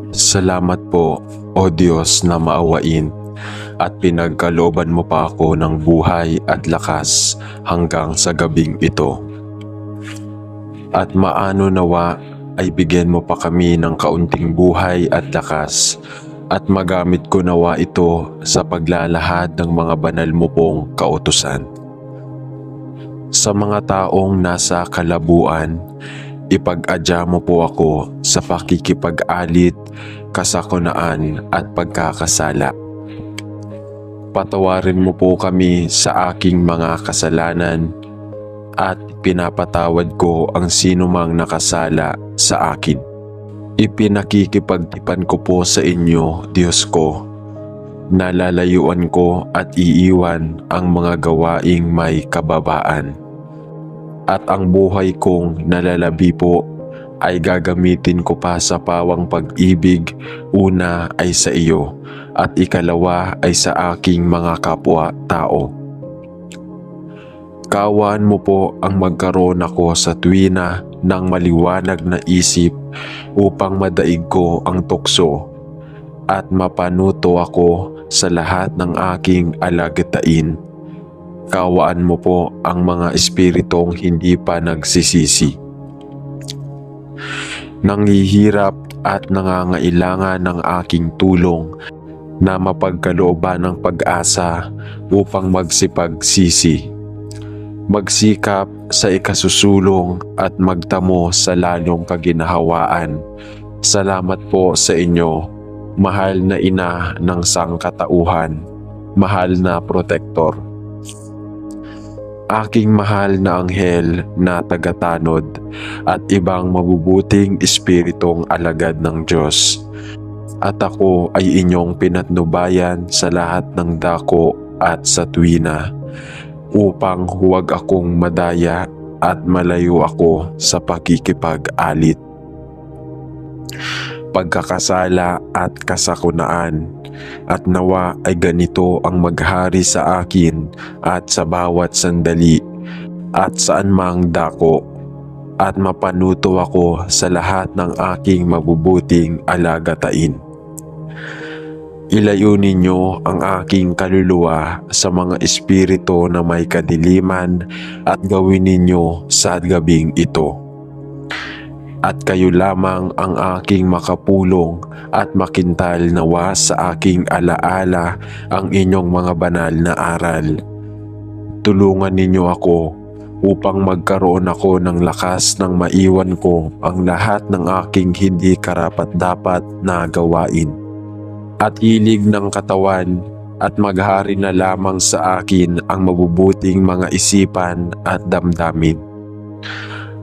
Salamat po, O Diyos na maawain, at pinagkalooban mo pa ako ng buhay at lakas hanggang sa gabing ito. At maano nawa ay bigyan mo pa kami ng kaunting buhay at lakas, at magamit ko nawa ito sa paglalahad ng mga banal mo pong kautusan. Sa mga taong nasa kalabuan, ipag-adya mo po ako sa pakikipag-alit, kasakunaan at pagkakasala. Patawarin mo po kami sa aking mga kasalanan at pinapatawad ko ang sinumang nakasala sa akin. Ipinakikipagtipan ko po sa inyo, Diyos ko, nalalayuan ko at iiwan ang mga gawaing may kababaan. At ang buhay kong nalalabi po ay gagamitin ko pa sa pawang pag-ibig, una ay sa iyo at ikalawa ay sa aking mga kapwa-tao. Kaawaan mo po ang magkaroon ako sa tuwina ng maliwanag na isip upang madaig ko ang tukso at mapanuto ako sa lahat ng aking alagatain. Kaawaan mo po ang mga espiritong hindi pa nagsisisi, nanghihirap at nangangailangan ng aking tulong, na mapagkalooban ng pag-asa upang magsipagsisi, magsikap sa ikasusulong at magtamo sa lalong kaginhawaan. Salamat po sa inyo, mahal na ina ng sangkatauhan, mahal na protektor. Aking mahal na anghel na tagatanod at ibang mabubuting espiritong alagad ng Diyos. At ako ay inyong pinatnubayan sa lahat ng dako at sa tuwina, upang huwag akong madaya at malayo ako sa pakikipag-alit, pagkakasala at kasakunaan. At nawa ay ganito ang maghari sa akin at sa bawat sandali at saan mang dako, at mapanuto ako sa lahat ng aking mabubuting alagatain. Ilayo ninyo ang aking kaluluwa sa mga espiritu na may kadiliman at gawin ninyo sa gabing ito. At kayo lamang ang aking makapulong at makintal nawa sa aking alaala ang inyong mga banal na aral. Tulungan ninyo ako upang magkaroon ako ng lakas nang maiwan ko ang lahat ng aking hindi karapat-dapat na gawain, at hilig ng katawan, at maghari na lamang sa akin ang mabubuting mga isipan at damdamin.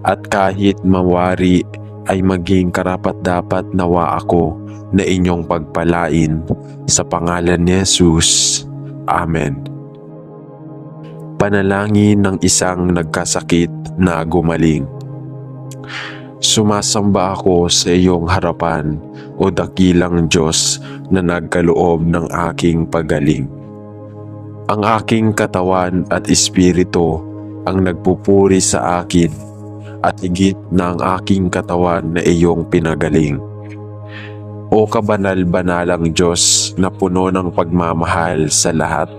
At kahit mawari ay maging karapat-dapat nawa ako na inyong pagpalain, sa pangalan ni Jesus. Amen. Panalangin ng isang nagkasakit na gumaling. Sumasamba ako sa iyong harapan, o dakilang Diyos na nagkaloob ng aking pagaling. Ang aking katawan at espiritu ang nagpupuri sa akin, at higit na ang aking katawan na iyong pinagaling. O kabanal-banalang Diyos na puno ng pagmamahal sa lahat,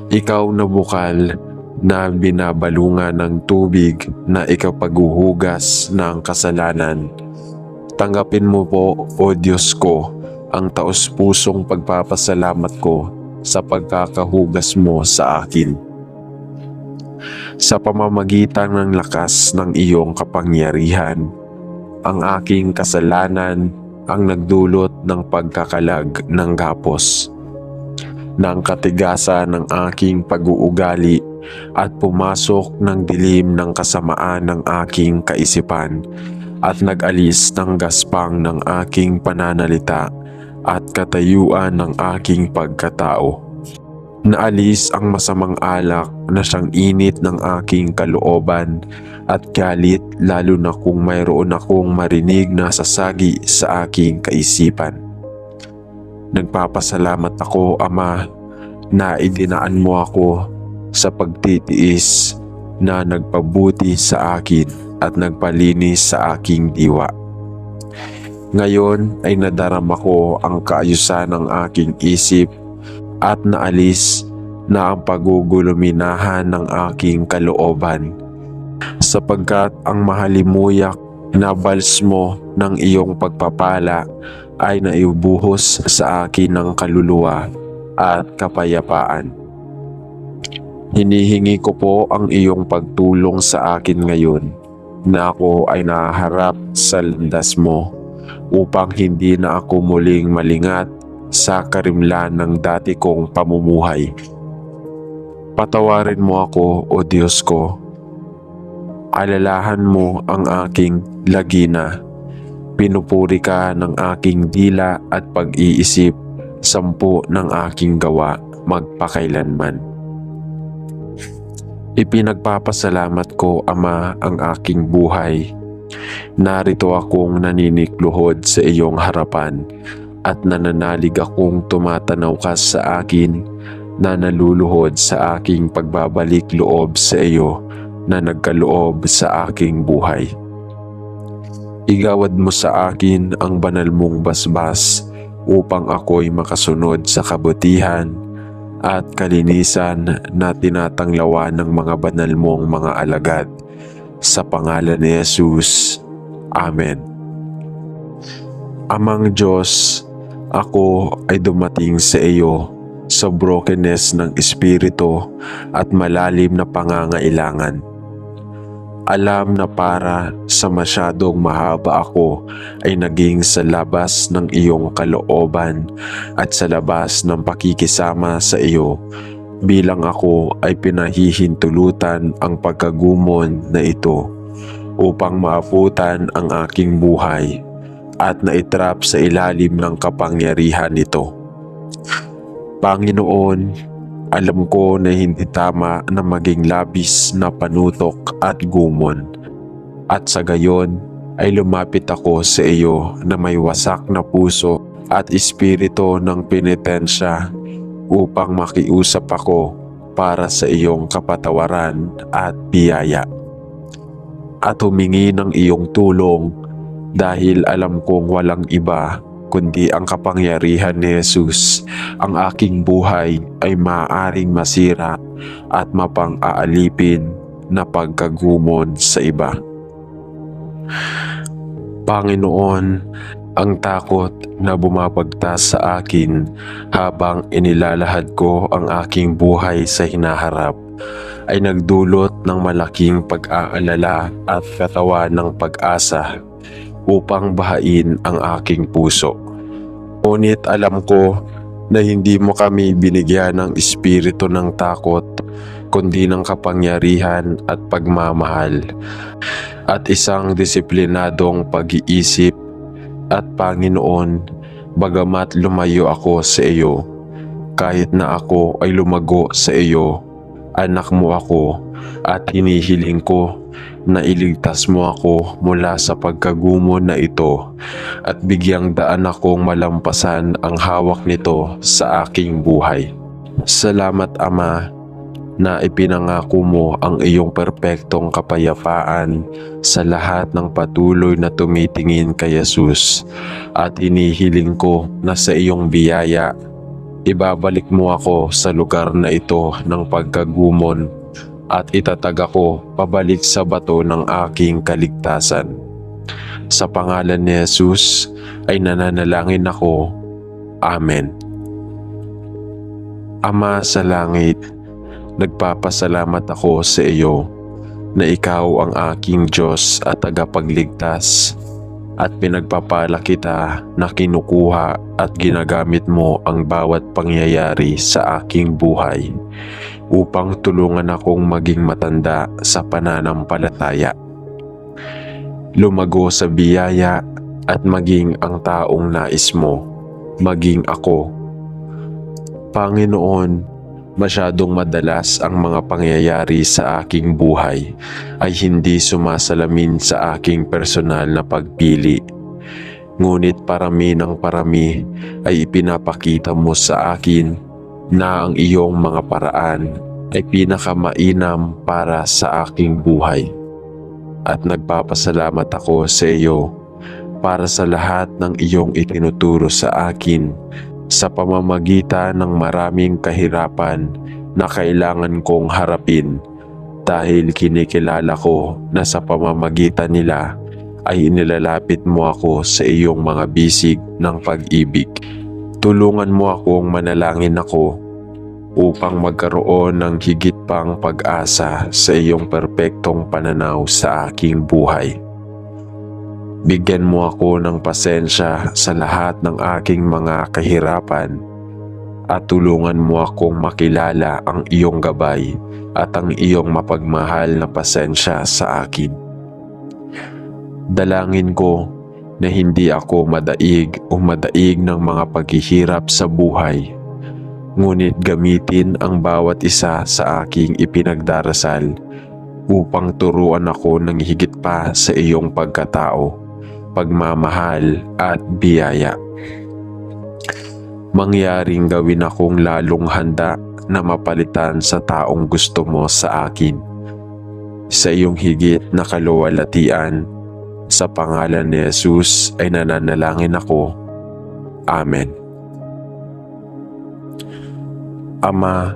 ikaw na bukal na binabalungan ng tubig na ikapaghuhugas ng kasalanan, tanggapin mo po, O Diyos ko, ang taos-pusong pagpapasalamat ko sa pagkakahugas mo sa akin. Sa pamamagitan ng lakas ng iyong kapangyarihan, ang aking kasalanan ang nagdulot ng pagkakalag ng gapos, ng katigasan ng aking pag-uugali, at pumasok ng dilim ng kasamaan ng aking kaisipan, at nag-alis ng gaspang ng aking pananalita at katayuan ng aking pagkatao. Naalis ang masamang alak na siyang init ng aking kalooban at galit, lalo na kung mayroon akong marinig na sasagi sa aking kaisipan. Nagpapasalamat ako, Ama, na idinaan mo ako sa pagtitiis na nagpabuti sa akin at nagpalinis sa aking diwa. Ngayon ay nadarama ko ang kaayusan ng aking isip at naalis na ang paguguluminahan ng aking kalooban, sapagkat ang mahalimuyak na balsmo ng iyong pagpapala ay naibuhos sa akin ng kaluluwa at kapayapaan. Hinihingi ko po ang iyong pagtulong sa akin ngayon na ako ay naharap sa landas mo upang hindi na ako muling malingat sa karimlan ng dati kong pamumuhay. Patawarin mo ako, O Diyos ko. Alalahan mo ang aking lagina. Pinupuri ka ng aking dila at pag-iisip, sampu ng aking gawa magpakailanman. Ipinagpapasalamat ko, Ama, ang aking buhay. Narito akong naninikluhod sa iyong harapan at nananalig akong tumatanaw ka sa akin na naluluhod sa aking pagbabalik loob sa iyo na nagkaloob sa aking buhay. Igawad mo sa akin ang banal mong basbas upang ako'y makasunod sa kabutihan at kalinisan na tinatanglawan ng mga banal mong mga alagad. Sa pangalan ni Jesus. Amen. Amang Diyos, ako ay dumating sa iyo sa brokenness ng espiritu at malalim na pangangailangan. Alam na para sa masyadong mahaba ako ay naging sa labas ng iyong kalooban at sa labas ng pakikisama sa iyo, bilang ako ay pinahihintulutan ang pagkagumon na ito upang maabutan ang aking buhay at naitrap sa ilalim ng kapangyarihan nito. Panginoon, alam ko na hindi tama na maging labis na panutok at gumon, at sa gayon ay lumapit ako sa iyo na may wasak na puso at espiritu ng penitensya upang makiusap ako para sa iyong kapatawaran at biyaya. At humingi ng iyong tulong dahil alam kong walang iba kundi ang kapangyarihan ni Jesus. Ang aking buhay ay maaaring masira at mapang-aalipin na pagkagumon sa iba. Panginoon, ang takot na bumabagtas sa akin habang inilalahad ko ang aking buhay sa hinaharap ay nagdulot ng malaking pag-aalala at katawan ng pag-asa upang bahain ang aking puso. Ngunit alam ko na hindi mo kami binigyan ng espiritu ng takot, kundi ng kapangyarihan at pagmamahal at isang disiplinadong pag-iisip. At Panginoon, bagamat lumayo ako sa iyo, kahit na ako ay lumago sa iyo, anak mo ako at hinihiling ko na iligtas mo ako mula sa pagkagumon na ito at bigyang daan akong malampasan ang hawak nito sa aking buhay. Salamat, Ama, na ipinangako mo ang iyong perpektong kapayapaan sa lahat ng patuloy na tumitingin kay Jesus, at hinihiling ko na sa iyong biyaya ibabalik mo ako sa lugar na ito ng pagkagumon at itatag ako pabalik sa bato ng aking kaligtasan. Sa pangalan ni Jesus ay nananalangin ako. Amen. Ama sa langit, nagpapasalamat ako sa iyo na ikaw ang aking Diyos at tagapagligtas, at pinagpapala kita na kinukuha at ginagamit mo ang bawat pangyayari sa aking buhay upang tulungan akong maging matanda sa pananampalataya, lumago sa biyaya at maging ang taong nais mo maging ako. Panginoon, masyadong madalas ang mga pangyayari sa aking buhay ay hindi sumasalamin sa aking personal na pagpili. Ngunit parami ng parami ay ipinapakita mo sa akin na ang iyong mga paraan ay pinakamainam para sa aking buhay. At nagpapasalamat ako sa iyo para sa lahat ng iyong itinuturo sa akin sa pamamagitan ng maraming kahirapan na kailangan kong harapin dahil kinikilala ko na sa pamamagitan nila ay inilalapit mo ako sa iyong mga bisig ng pag-ibig. Tulungan mo akong manalangin ako upang magkaroon ng higit pang pag-asa sa iyong perpektong pananaw sa aking buhay. Bigyan mo ako ng pasensya sa lahat ng aking mga kahirapan at tulungan mo akong makilala ang iyong gabay at ang iyong mapagmahal na pasensya sa akin. Dalangin ko na hindi ako madaig ng mga paghihirap sa buhay, ngunit gamitin ang bawat isa sa aking ipinagdarasal upang turuan ako ng higit pa sa iyong pagkatao, pagmamahal at biyaya. Mangyaring gawin akong lalong handa na mapalitan sa taong gusto mo sa akin. Sa iyong higit na kaluwalhatian, sa pangalan ni Jesus ay nananalangin ako. Amen. Ama,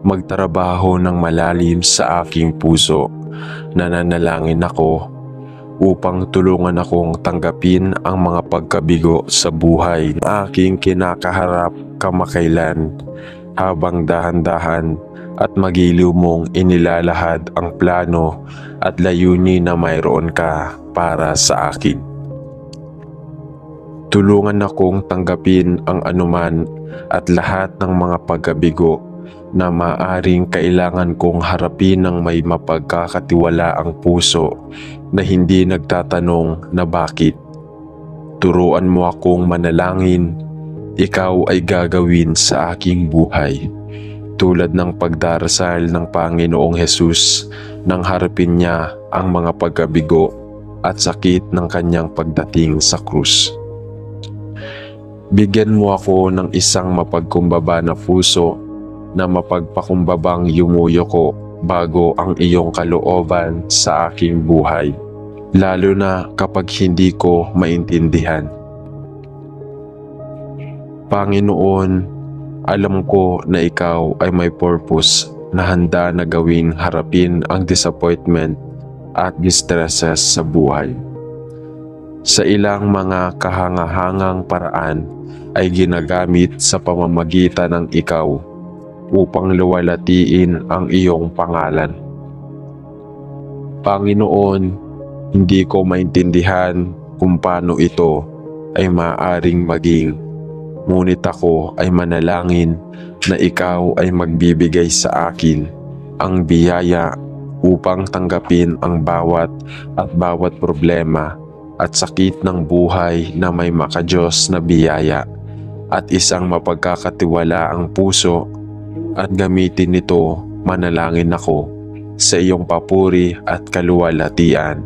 magtrabaho ng malalim sa aking puso. Nananalangin ako upang tulungan akong tanggapin ang mga pagkabigo sa buhay na aking kinakaharap kamakailan, habang dahan-dahan at magiliw mong inilalahad ang plano at layunin na mayroon ka para sa akin. Tulungan akong tanggapin ang anuman at lahat ng mga pagkabigo na maaring kailangan kong harapin ng may mapagkakatiwalaang puso na hindi nagtatanong na bakit. Turuan mo akong manalangin, ikaw ay gagawin sa aking buhay. Tulad ng pagdarasal ng Panginoong Hesus nang harapin niya ang mga pagkabigo at sakit ng kanyang pagdating sa krus. Bigyan mo ako ng isang mapagkumbaba na puso na mapagpakumbabang yumuyoko bago ang iyong kalooban sa aking buhay, lalo na kapag hindi ko maintindihan. Panginoon, alam ko na ikaw ay may purpose na handa na gawing harapin ang disappointment at distresses sa buhay. Sa ilang mga kahangahangang paraan ay ginagamit sa pamamagitan ng ikaw upang luwalhatiin ang iyong pangalan. Panginoon, hindi ko maintindihan kung paano ito ay maaaring maging, ngunit ako ay manalangin na ikaw ay magbibigay sa akin ang biyaya upang tanggapin ang bawat problema at sakit ng buhay na may makadiyos na biyaya at isang mapagkakatiwalaang puso, at gamitin nito manalangin ako sa iyong papuri at kaluwalhatian.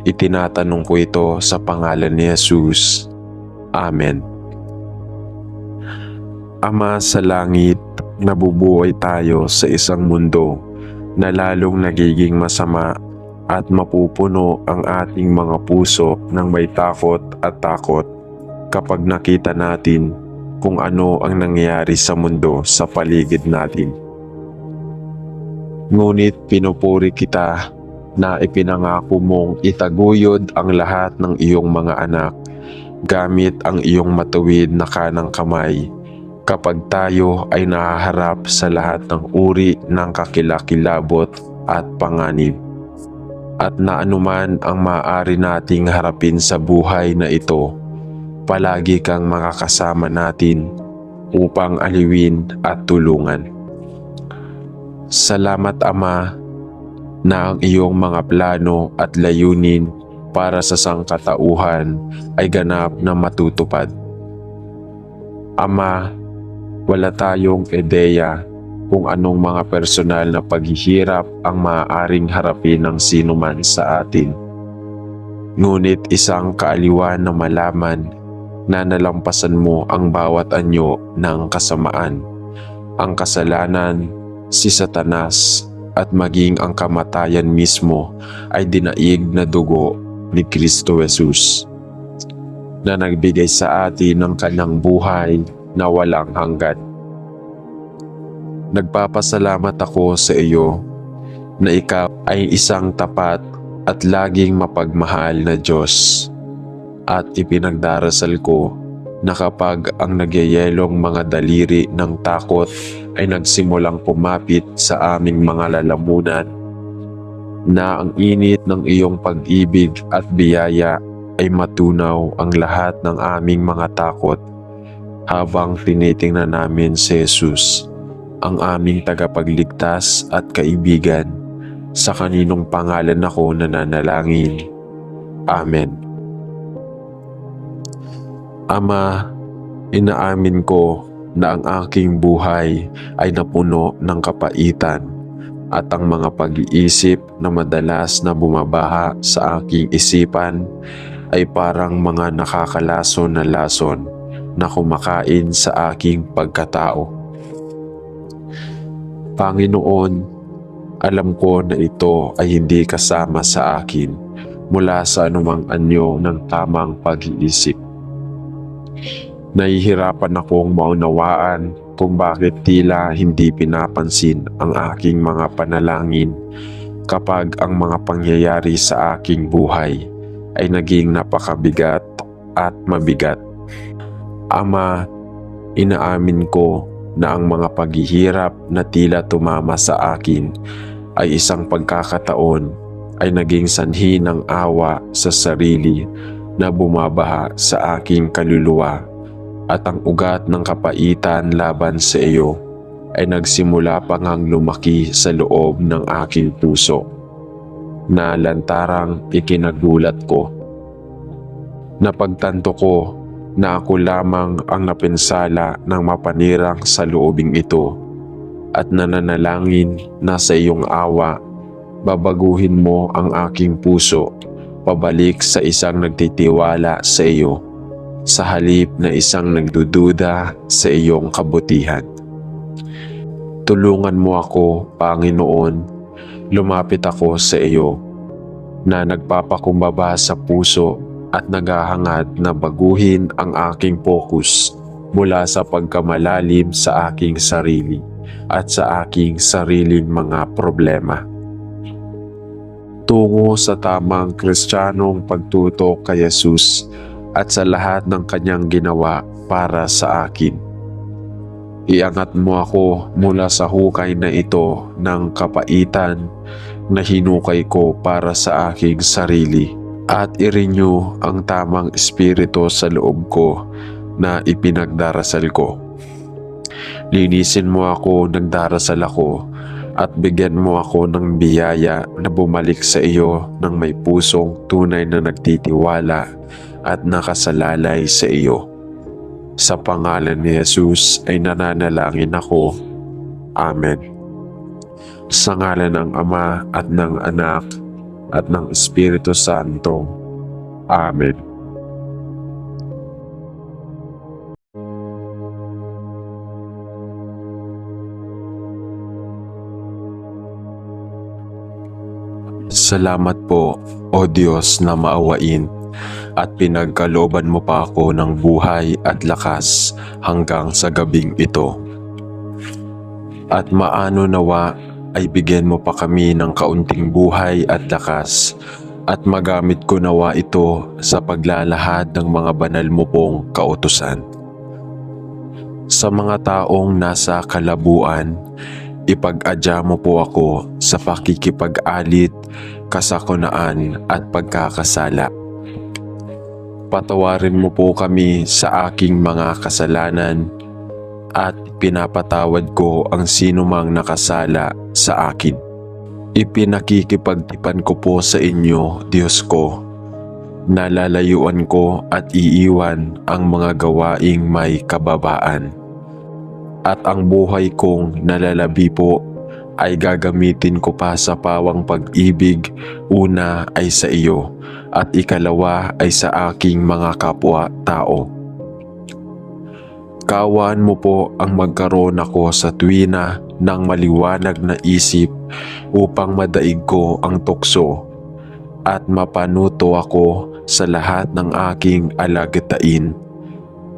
Itinatanong ko ito sa pangalan ni Jesus. Amen. Ama sa langit, nabubuhay tayo sa isang mundo na lalong nagiging masama at mapupuno ang ating mga puso ng may takot kapag nakita natin kung ano ang nangyayari sa mundo sa paligid natin. Ngunit pinupuri kita na ipinangako mong itaguyod ang lahat ng iyong mga anak gamit ang iyong matuwid na kanang kamay kapag tayo ay nahaharap sa lahat ng uri ng kakilakilabot at panganib. At na anuman ang maaari nating harapin sa buhay na ito, palagi kang makakasama natin upang aliwin at tulungan. Salamat Ama na ang iyong mga plano at layunin para sa sangkatauhan ay ganap na matutupad. Ama, wala tayong ideya kung anong mga personal na paghihirap ang maaaring harapin ng sinuman sa atin. Ngunit isang kaaliwan na malaman na nalampasan mo ang bawat anyo ng kasamaan, ang kasalanan, si Satanas at maging ang kamatayan mismo ay dinaig na dugo ni Kristo Jesus. na nagbigay sa atin ng kanyang buhay na walang hanggan. Nagpapasalamat ako sa iyo na ikaw ay isang tapat at laging mapagmahal na Diyos. At ipinagdarasal ko na kapag ang nagyayelong mga daliri ng takot ay nagsimulang pumapit sa aming mga lalamunan, na ang init ng iyong pag-ibig at biyaya ay matunaw ang lahat ng aming mga takot habang tinitingnan namin si Jesus, ang aming tagapagligtas at kaibigan, sa kaninong pangalan ako nananalangin. Amen. Ama, inaamin ko na ang aking buhay ay napuno ng kapaitan at ang mga pag-iisip na madalas na bumabaha sa aking isipan ay parang mga nakakalason na lason na kumakain sa aking pagkatao. Panginoon, alam ko na ito ay hindi kasama sa akin mula sa anumang anyo ng tamang pag-iisip. Nahihirapan akong maunawaan kung bakit tila hindi pinapansin ang aking mga panalangin kapag ang mga pangyayari sa aking buhay ay naging napakabigat at mabigat. Ama, inaamin ko na ang mga paghihirap na tila tumama sa akin ay isang pagkakataon ay naging sanhi ng awa sa sarili na bumabaha sa aking kaluluwa, at ang ugat ng kapaitan laban sa iyo ay nagsimula pa ngang lumaki sa loob ng aking puso, na lantarang ikinagulat ko. Napagtanto ko na ako lamang ang napinsala ng mapanirang sa loobing ito, at nananalangin na sa iyong awa, babaguhin mo ang aking puso pabalik sa isang nagtitiwala sa iyo, sa halip na isang nagdududa sa iyong kabutihan. Tulungan mo ako, Panginoon, lumapit ako sa iyo, na nagpapakumbaba sa puso at naghahangad na baguhin ang aking focus mula sa pagkamalalim sa aking sarili at sa aking sariling mga problema, tungo sa tamang Kristiyanong pagtutok kay Jesus at sa lahat ng kanyang ginawa para sa akin. Iangat mo ako mula sa hukay na ito ng kapaitan na hinukay ko para sa aking sarili, at i-renew ang tamang espiritu sa loob ko na ipinagdarasal ko. Linisin mo ako ng darasal ako, at bigyan mo ako ng biyaya na bumalik sa iyo ng may pusong tunay na nagtitiwala at nakasalalay sa iyo. Sa pangalan ni Jesus ay nananalangin ako. Amen. Sa ngalan ng Ama at ng Anak at ng Espiritu Santo. Amen. Salamat po, O Diyos na maawain, at pinagkalooban mo pa ako ng buhay at lakas hanggang sa gabing ito. At maano nawa ay bigyan mo pa kami ng kaunting buhay at lakas, at magamit ko nawa ito sa paglalahad ng mga banal mo pong kautusan. Sa mga taong nasa kalabuan, ipag-adya mo po ako sa pakikipag-alit, kasakunaan at pagkakasala. Patawarin mo po kami sa aking mga kasalanan, at pinapatawad ko ang sinumang nakasala sa akin. Ipinakikipagtipan ko po sa inyo, Diyos ko, nalalayuan ko at iiwan ang mga gawaing may kababaan. At ang buhay kong nalalabi po ay gagamitin ko pa sa pawang pag-ibig, una ay sa iyo, at ikalawa ay sa aking mga kapwa-tao. Kaawaan mo po ang magkaroon ako sa tuwina ng maliwanag na isip upang madaig ko ang tukso, at mapanuto ako sa lahat ng aking alagatain.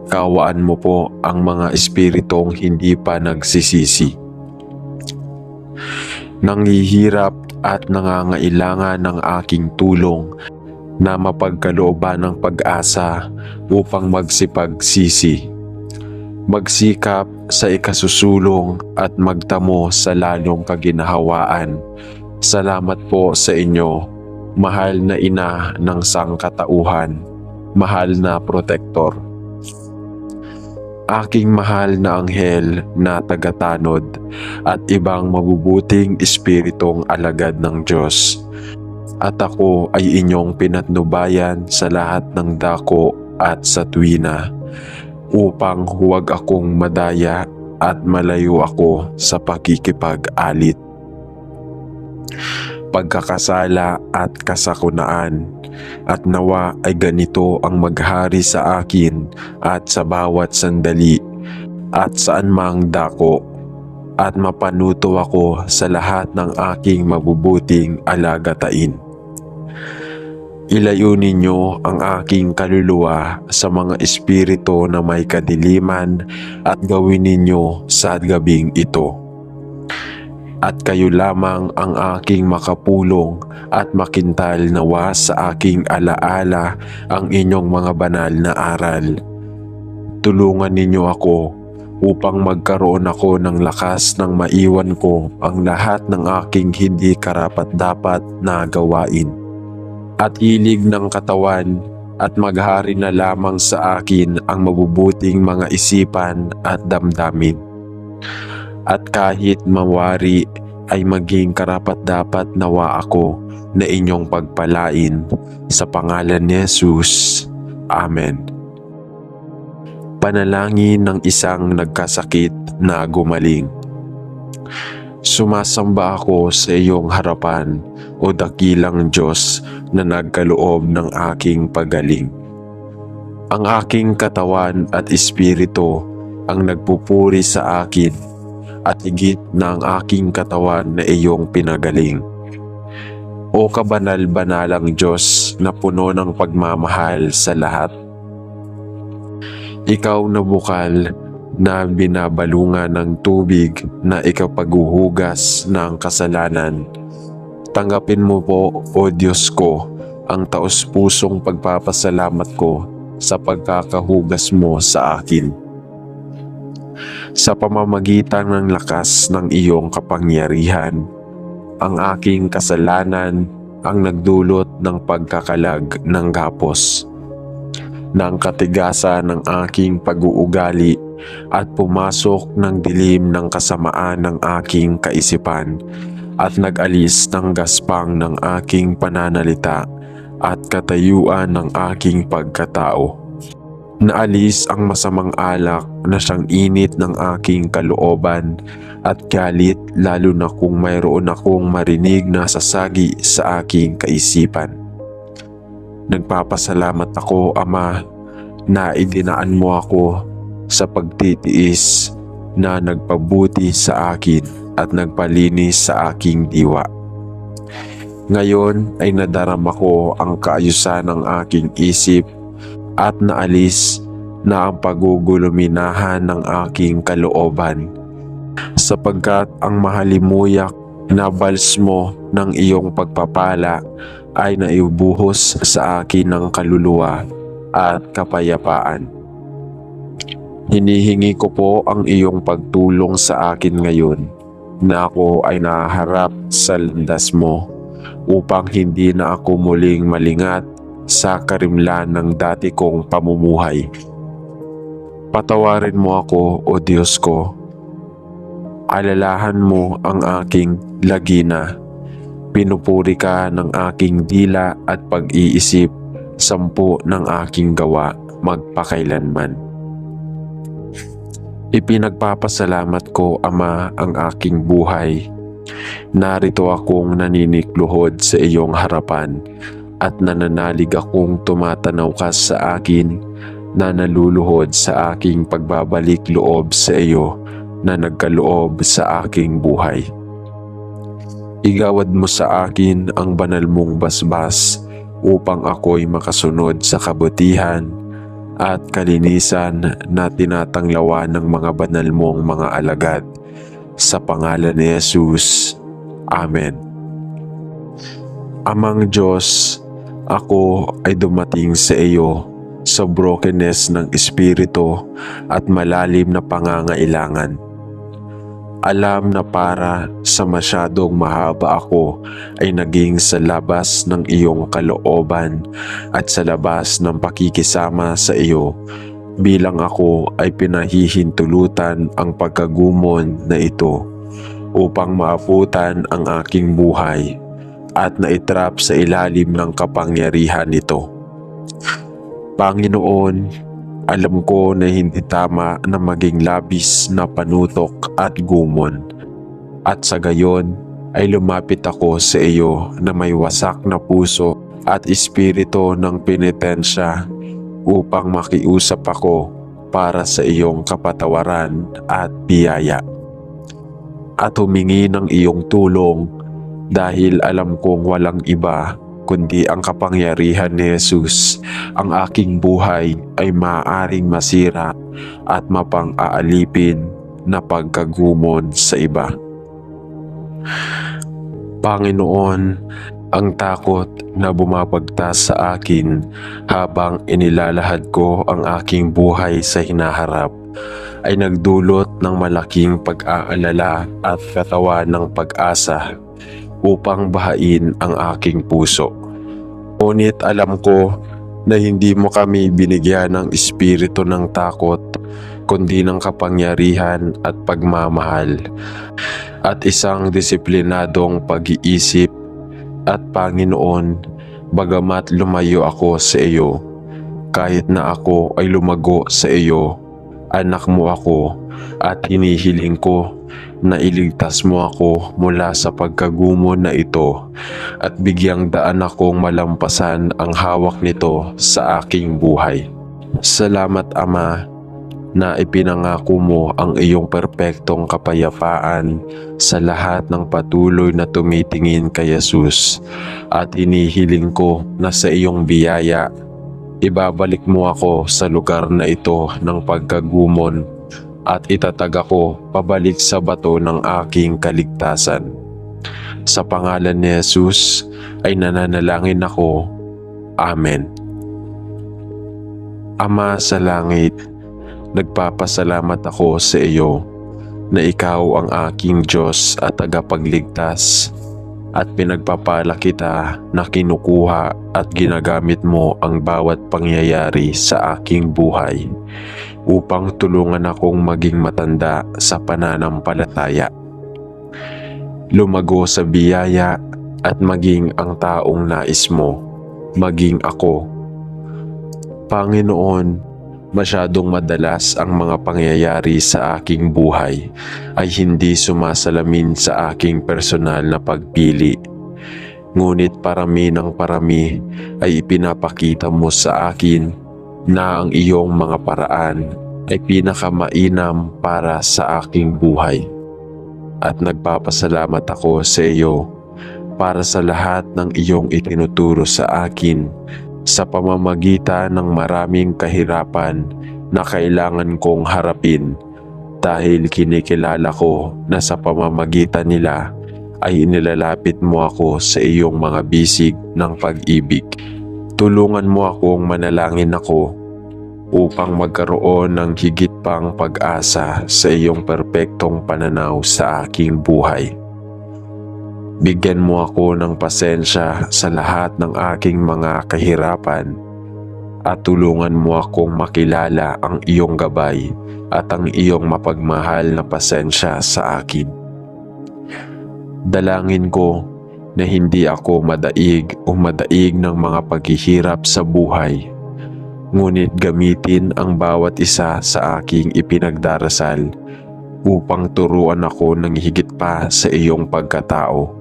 Kaawaan mo po ang mga espiritong hindi pa nagsisisi, nanghihirap at nangangailangan ng aking tulong, na mapagkalooban ng pag-asa upang magsipagsisi, magsikap sa ikasusulong at magtamo sa lalong kaginhawaan. Salamat po sa inyo, mahal na ina ng sangkatauhan, mahal na protektor. Aking mahal na anghel na tagatanod at ibang mabubuting espiritong alagad ng Diyos, at ako ay inyong pinatnubayan sa lahat ng dako at sa tuwina, upang huwag akong madaya at malayo ako sa pakikipag-alit, pagkakasala at kasakunaan, at nawa ay ganito ang maghari sa akin at sa bawat sandali at saan mang dako, at mapanuto ako sa lahat ng aking mabubuting alagatain. Ilayo ninyo ang aking kaluluwa sa mga espiritu na may kadiliman at gawin ninyo sa gabing ito. At kayo lamang ang aking makapulong at makintal nawa sa aking alaala ang inyong mga banal na aral. Tulungan ninyo ako upang magkaroon ako ng lakas ng maiwan ko ang lahat ng aking hindi karapat-dapat na gawain, at hilig ng katawan, at maghari na lamang sa akin ang mabubuting mga isipan at damdamin. At kahit mawari ay maging karapat-dapat nawa ako na inyong pagpalain, sa pangalan ni Jesus. Amen. Panalangin ng isang nagkasakit na gumaling. Sumasamba ako sa iyong harapan, o dakilang Diyos na nagkaloob ng aking pagaling. Ang aking katawan at espiritu ang nagpupuri sa akin, at higit na ang aking katawan na iyong pinagaling. O kabanal-banalang Diyos na puno ng pagmamahal sa lahat, ikaw na bukal na binabalungan ng tubig na ikapaghuhugas ng kasalanan, tanggapin mo po, O Diyos ko, ang taos-pusong pagpapasalamat ko sa pagkakahugas mo sa akin. Sa pamamagitan ng lakas ng iyong kapangyarihan, ang aking kasalanan ang nagdulot ng pagkakalag ng gapos, ng katigasan ng aking pag-uugali, at pumasok ng dilim ng kasamaan ng aking kaisipan, at nag-alis ng gaspang ng aking pananalita at katayuan ng aking pagkatao. Naalis ang masamang alak na siyang init ng aking kalooban at galit, lalo na kung mayroon akong marinig na sasagi sa aking kaisipan. Nagpapasalamat ako, Ama, na idinaan mo ako sa pagtitiis na nagpabuti sa akin at nagpalinis sa aking diwa. Ngayon ay nadarama ko ang kaayusan ng aking isip, at naalis na ang paguguluminahan ng aking kalooban, sapagkat ang mahalimuyak na balsmo ng iyong pagpapala ay naibuhos sa akin ng kaluluwa at kapayapaan. Hinihingi ko po ang iyong pagtulong sa akin ngayon na ako ay naharap sa landas mo, upang hindi na ako muling malingat sa karimlan ng dati kong pamumuhay. Patawarin mo ako, O Diyos ko. Alalahan mo ang aking lagina. Pinupuri ka ng aking dila at pag-iisip, sampu ng aking gawa magpakailanman. Ipinagpapasalamat ko, Ama, ang aking buhay. Narito akong naninikluhod sa iyong harapan, at nananalig akong tumatanaw ka sa akin, na naluluhod sa aking pagbabalik loob sa iyo na nagkaloob sa aking buhay. Igawad mo sa akin ang banal mong basbas upang ako'y makasunod sa kabutihan at kalinisan na tinatanglawan ng mga banal mong mga alagad. Sa pangalan ni Jesus. Amen. Amang Diyos, ako ay dumating sa iyo sa brokenness ng espiritu at malalim na pangangailangan. Alam na para sa masyadong mahaba ako ay naging sa labas ng iyong kalooban at sa labas ng pakikisama sa iyo, bilang ako ay pinahihintulutan ang pagkagumon na ito upang maabutan ang aking buhay at naitrap sa ilalim ng kapangyarihan nito. Panginoon, alam ko na hindi tama na maging labis na panutok at gumon, at sa gayon ay lumapit ako sa iyo na may wasak na puso at espiritu ng penitensya upang makiusap ako para sa iyong kapatawaran at biyaya. At humingi ng iyong tulong dahil alam kong walang iba kundi ang kapangyarihan ni Jesus. Ang aking buhay ay maaaring masira at mapang-aalipin na pagkagumon sa iba. Panginoon, ang takot na bumabagtas sa akin habang inilalahad ko ang aking buhay sa hinaharap ay nagdulot ng malaking pag-aalala at katawan ng pag-asa upang bahain ang aking puso. Ngunit alam ko na hindi mo kami binigyan ng espiritu ng takot, kundi ng kapangyarihan at pagmamahal, at isang disiplinadong pag-iisip. At Panginoon, bagamat lumayo ako sa iyo, kahit na ako ay lumago sa iyo, anak mo ako at hinihiling ko na iligtas mo ako mula sa pagkagumon na ito at bigyang daan akong malampasan ang hawak nito sa aking buhay. Salamat Ama na ipinangako mo ang iyong perpektong kapayapaan sa lahat ng patuloy na tumitingin kay Jesus, at hinihiling ko na sa iyong biyaya ibabalik mo ako sa lugar na ito ng pagkagumon at itatag ako pabalik sa bato ng aking kaligtasan. Sa pangalan ni Jesus ay nananalangin ako. Amen. Ama sa langit, nagpapasalamat ako sa iyo na ikaw ang aking Diyos at tagapagligtas, at pinagpapala kita na kinukuha at ginagamit mo ang bawat pangyayari sa aking buhay upang tulungan akong maging matanda sa pananampalataya, lumago sa biyaya at maging ang taong nais mo maging ako. Panginoon, masyadong madalas ang mga pangyayari sa aking buhay ay hindi sumasalamin sa aking personal na pagpili. Ngunit parami ng parami ay ipinapakita mo sa akin na ang iyong mga paraan ay pinakamainam para sa aking buhay. At nagpapasalamat ako sa iyo para sa lahat ng iyong itinuturo sa akin sa pamamagitan ng maraming kahirapan na kailangan kong harapin, dahil kinikilala ko na sa pamamagitan nila ay inilalapit mo ako sa iyong mga bisig ng pag-ibig. Tulungan mo akong manalangin ako upang magkaroon ng higit pang pag-asa sa iyong perpektong pananaw sa aking buhay. Bigyan mo ako ng pasensya sa lahat ng aking mga kahirapan at tulungan mo akong makilala ang iyong gabay at ang iyong mapagmahal na pasensya sa akin. Dalangin ko na hindi ako madaig ng mga paghihirap sa buhay, ngunit gamitin ang bawat isa sa aking ipinagdarasal upang turuan ako ng higit pa sa iyong pagkatao,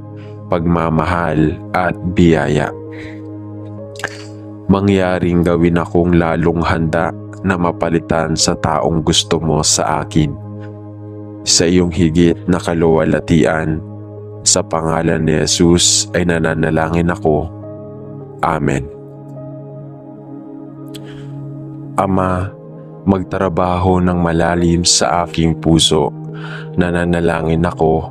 pagmamahal at biyaya. Mangyaring gawin akong lalong handa na mapalitan sa taong gusto mo sa akin, sa iyong higit na kaluwalhatian. Sa pangalan ni Jesus ay nananalangin ako. Amen. Ama, magtrabaho ng malalim sa aking puso. Nananalangin ako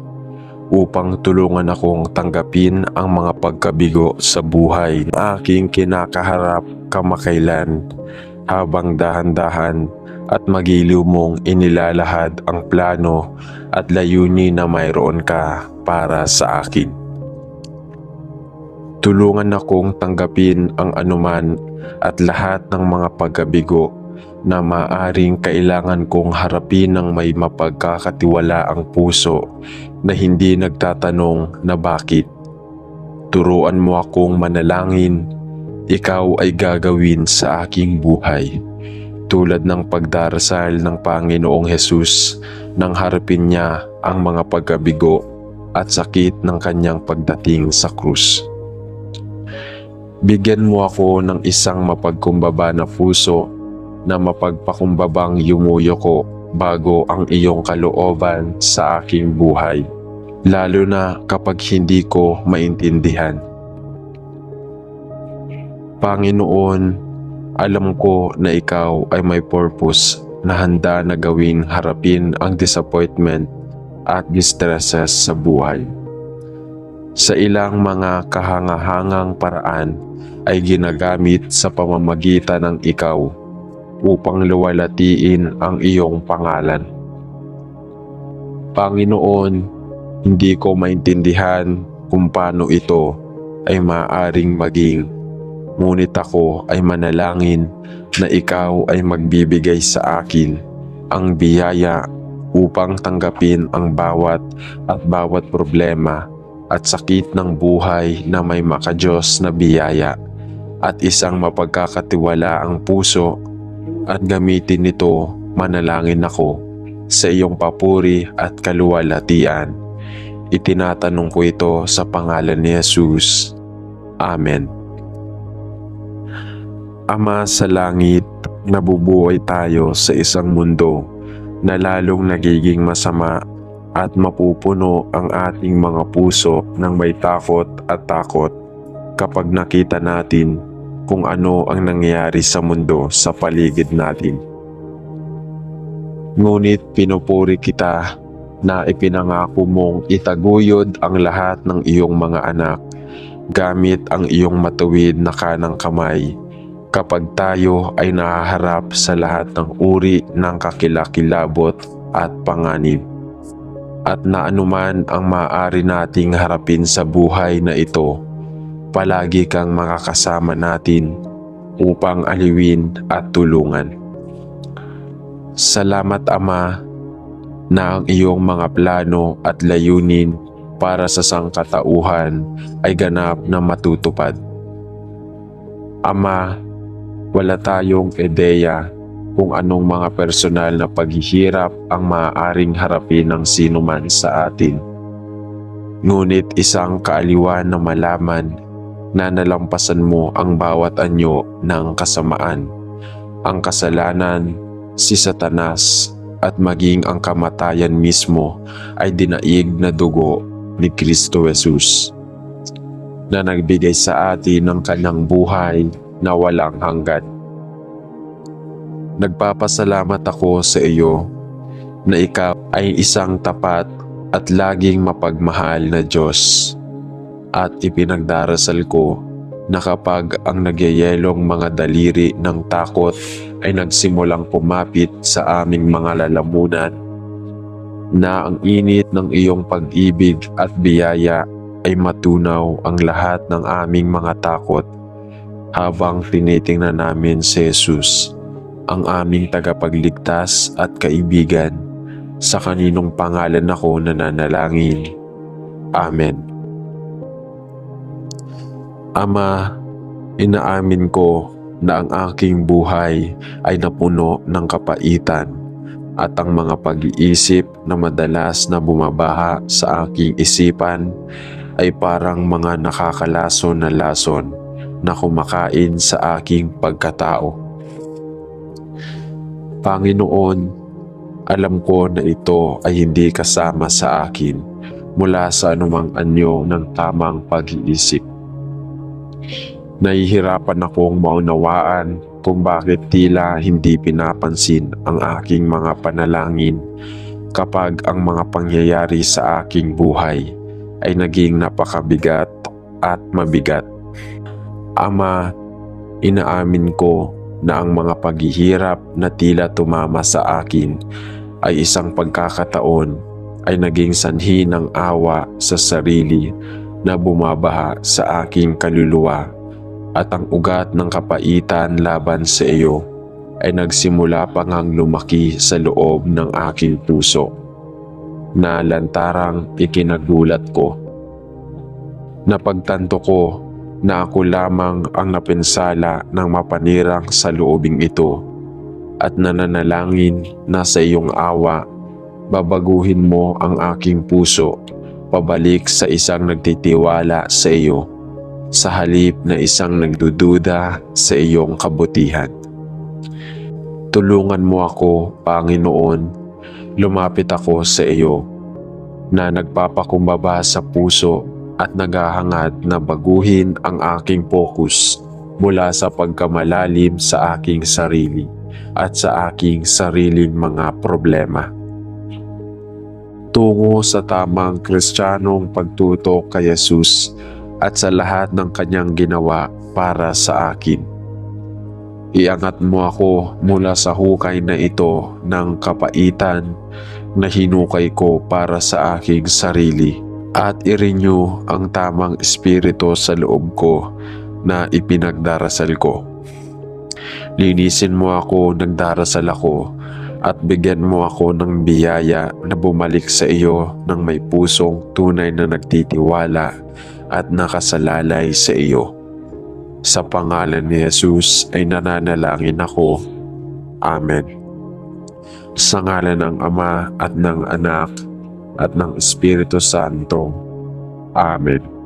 upang tulungan akong tanggapin ang mga pagkabigo sa buhay na aking kinakaharap kamakailan, habang dahan-dahan at magiliw mong inilalahad ang plano at layunin na mayroon ka para sa akin. Tulungan akong tanggapin ang anuman at lahat ng mga pagkabigo na maaring kailangan kong harapin ng may mapagkakatiwalaang puso na hindi nagtatanong na bakit. Turuan mo akong manalangin, ikaw ay gagawin sa aking buhay. Tulad ng pagdarasal ng Panginoong Hesus nang harapin niya ang mga pagkabigo at sakit ng kanyang pagdating sa krus. Bigyan mo ako ng isang mapagkumbaba na puso na mapagpakumbabang yumuyo ko bago ang iyong kalooban sa aking buhay, lalo na kapag hindi ko maintindihan. Panginoon, alam ko na ikaw ay may purpose na handa na gawing harapin ang disappointment at distresses sa buhay. Sa ilang mga kahangahangang paraan ay ginagamit sa pamamagitan ng ikaw upang luwalatiin ang iyong pangalan. Panginoon, hindi ko maintindihan kung paano ito ay maaaring maging, ngunit ako ay manalangin na ikaw ay magbibigay sa akin ang biyaya upang tanggapin ang bawat problema at sakit ng buhay na may makadiyos na biyaya at isang mapagkakatiwalaang puso, at gamitin nito manalangin ako sa iyong papuri at kaluwalhatian. Itinatanong ko ito sa pangalan ni Jesus. Amen. Ama sa langit, nabubuhay tayo sa isang mundo na lalong nagiging masama at mapupuno ang ating mga puso ng may takot kapag nakita natin kung ano ang nangyayari sa mundo sa paligid natin. Ngunit pinupuri kita na ipinangako mong itaguyod ang lahat ng iyong mga anak gamit ang iyong matuwid na kanang kamay kapag tayo ay nahaharap sa lahat ng uri ng kakilakilabot at panganib. At na anuman ang maaari nating harapin sa buhay na ito, palagi kang makakasama natin upang aliwin at tulungan. Salamat Ama na ang iyong mga plano at layunin para sa sangkatauhan ay ganap na matutupad. Ama, wala tayong ideya kung anong mga personal na paghihirap ang maaaring harapin ng sinuman sa atin. Ngunit isang kaaliwan na malaman na nalampasan mo ang bawat anyo ng kasamaan, ang kasalanan, si Satanas, at maging ang kamatayan mismo ay dinaig na dugo ni Kristo Jesus na nagbigay sa atin ng kanyang buhay na walang hanggan. Nagpapasalamat ako sa iyo na ikaw ay isang tapat at laging mapagmahal na Diyos. At ipinagdarasal ko na kapag ang nagyayelong mga daliri ng takot ay nagsimulang pumapit sa aming mga lalamunan, na ang init ng iyong pag-ibig at biyaya ay matunaw ang lahat ng aming mga takot habang tinitingnan namin si Jesus, ang aming tagapagligtas at kaibigan, sa kaninong pangalan ako nananalangin. Amen. Ama, inaamin ko na ang aking buhay ay napuno ng kapaitan at ang mga pag-iisip na madalas na bumabaha sa aking isipan ay parang mga nakakalason na lason na kumakain sa aking pagkatao. Panginoon, alam ko na ito ay hindi kasama sa akin mula sa anumang anyo ng tamang pag-iisip. Nahihirapan akong maunawaan kung bakit tila hindi pinapansin ang aking mga panalangin kapag ang mga pangyayari sa aking buhay ay naging napakabigat at mabigat. Ama, inaamin ko na ang mga paghihirap na tila tumama sa akin ay isang pagkakataon ay naging sanhi ng awa sa sarili na bumabaha sa aking kaluluwa, at ang ugat ng kapaitan laban sa iyo ay nagsimula pa ngang lumaki sa loob ng aking puso, na lantarang ikinagulat ko. Napagtanto ko na ako lamang ang napinsala ng mapanirang sa loobing ito, at nananalangin na sa iyong awa, babaguhin mo ang aking puso pabalik sa isang nagtitiwala sa iyo, sa halip na isang nagdududa sa iyong kabutihan. Tulungan mo ako, Panginoon. Lumapit ako sa iyo, na nagpapakumbaba sa puso at naghahangad na baguhin ang aking focus mula sa pagkamalalim sa aking sarili at sa aking sariling mga problema, tungo sa tamang Kristiyanong pagtutok kay Jesus at sa lahat ng kanyang ginawa para sa akin. Iangat mo ako mula sa hukay na ito ng kapaitan na hinukay ko para sa aking sarili, at i-renew ang tamang espiritu sa loob ko na ipinagdarasal ko. Linisin mo ako ng darasal ako, at bigyan mo ako ng biyaya na bumalik sa iyo ng may pusong tunay na nagtitiwala at nakasalalay sa iyo. Sa pangalan ni Jesus ay nananalangin ako. Amen. Sa ngalan ng Ama at ng Anak at ng Espiritu Santo. Amen.